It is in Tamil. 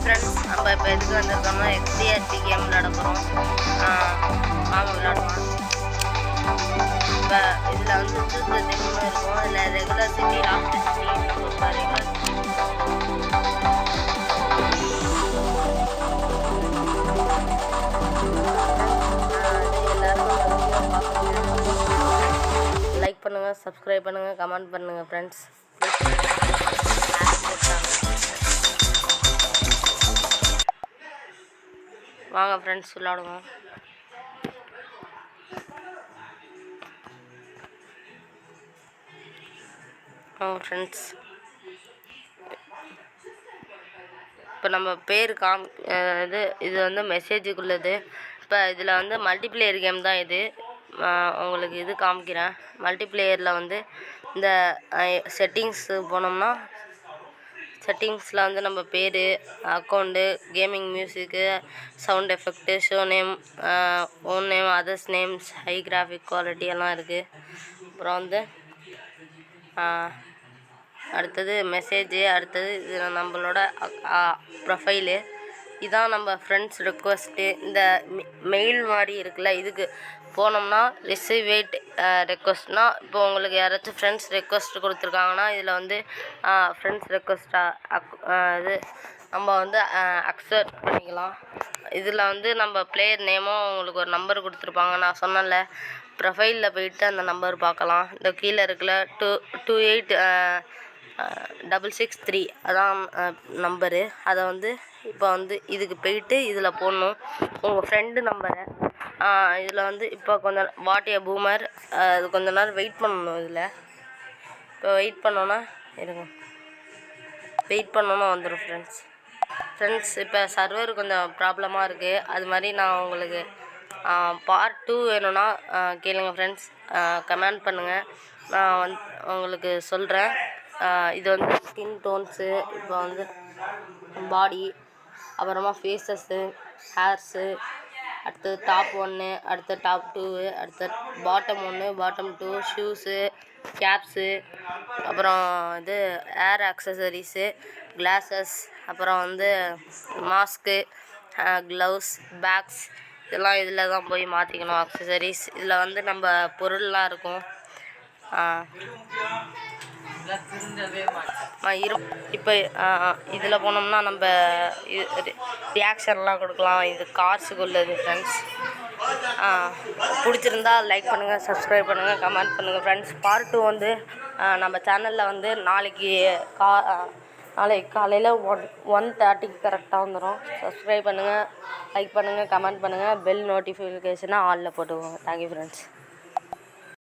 ஃப்ரெண்ட்ஸ், நம்ம இப்போ எதுக்கு வந்திருக்கோம்னா XDRP கேம் விளையாட போகிறோம். வாங்க விளையாடுவோம். இப்போ இதில் வந்து சூப்பர் திங்னு இருக்கும். இதில் ரெகுலர் சிட்டி, லாஸ்ட் சிட்டி, நம்ம ரெகுலர் லைக் பண்ணுங்கள், சப்ஸ்கிரைப் பண்ணுங்கள், கமெண்ட் பண்ணுங்கள் ஃப்ரெண்ட்ஸ். வாங்க ஃப்ரெண்ட்ஸ் விளாடுவோம். ஃப்ரெண்ட்ஸ், இப்போ நம்ம பேர் இது வந்து மெசேஜுக்குள்ளது. இப்போ இதில் வந்து மல்டிப்ளேயர் கேம் தான் இது. உங்களுக்கு இது காமிக்கிறேன். மல்டிப்ளேயரில் வந்து இந்த செட்டிங்ஸு போனோம்னா செட்டிங்ஸில் வந்து நம்ம பேர், account, gaming, music, sound effect, show name, own name, others names, high graphic quality எல்லாம் இருக்குது. அப்புறம் வந்து அடுத்தது மெசேஜு, அடுத்தது இது நம்மளோட ப்ரொஃபைலு. இதான் நம்ம ஃப்ரெண்ட்ஸ் ரெக்வஸ்ட்டு. இந்த மெயில் மாதிரி இருக்குல்ல, இதுக்கு போனோம்னா ரிசீவேட் ரெக்வஸ்ட்னால் இப்போ உங்களுக்கு யாராச்சும் ஃப்ரெண்ட்ஸ் ரெக்வஸ்ட் கொடுத்துருக்காங்கன்னா இதில் வந்து ஃப்ரெண்ட்ஸ் ரெக்வஸ்ட்டாக இது நம்ம வந்து அக்செப்ட் பண்ணிக்கலாம். இதில் வந்து நம்ம பிளேயர் நேமும் உங்களுக்கு ஒரு நம்பர் கொடுத்துருப்பாங்க. நான் சொன்னேன்ல, ப்ரொஃபைலில் போயிட்டு அந்த நம்பர் பார்க்கலாம். இந்த கீழே இருக்குல்ல 2286663 அதான் நம்பரு. அதை வந்து இப்போ வந்து இதுக்கு போயிட்டு இதில் போடணும் உங்கள் ஃப்ரெண்டு நம்பரை. இதில் வந்து இப்போ கொஞ்சம் வாட் ஏ பூமர், அது கொஞ்ச நேரம் வெயிட் பண்ணணும். இதில் இப்போ வெயிட் பண்ணோன்னா வந்துடும் ஃப்ரெண்ட்ஸ். இப்போ சர்வர் கொஞ்சம் ப்ராப்ளமாக இருக்குது. அது மாதிரி நான் உங்களுக்கு பார்ட் 2 வேணும்னா கேளுங்க ஃப்ரெண்ட்ஸ், கமெண்ட் பண்ணுங்கள். நான் உங்களுக்கு சொல்கிறேன். இது வந்து ஸ்கின் டோன்ஸு, இப்போ வந்து பாடி, அப்புறமா ஃபேஸஸ்ஸு, ஹேர்ஸு, அடுத்து டாப் 1, அடுத்து டாப் 2, அடுத்து பாட்டம் 1, பாட்டம் 2, ஷூஸு, கேப்ஸு, அப்புறம் இது ஏர் ஆக்சசரிஸு, கிளாஸஸ், அப்புறம் வந்து மாஸ்க்கு, க்ளவுஸ், பேக்ஸ், இதெல்லாம் இதில் தான் போய் மாற்றிக்கணும். ஆக்சசரிஸ் இதில் வந்து நம்ம பொருள்லாம் இருக்கும். இப்போ இதில் போனோம்னா நம்ம ரியாக்ஷன்லாம் கொடுக்கலாம். இது கார்ஸுக்கு உள்ளது ஃப்ரெண்ட்ஸ். பிடிச்சிருந்தா லைக் பண்ணுங்கள், சப்ஸ்கிரைப் பண்ணுங்கள், கமெண்ட் பண்ணுங்கள் ஃப்ரெண்ட்ஸ். பார்ட் 2 வந்து நம்ம சேனலில் வந்து நாளைக்கு காலையில் 1:30 கரெக்டாக வந்துடும். சப்ஸ்கிரைப் பண்ணுங்கள், லைக் பண்ணுங்கள், கமெண்ட் பண்ணுங்கள், பெல் நோட்டிஃபிகேஷனை ஆலில் போட்டுக்கோங்க. Thank you friends.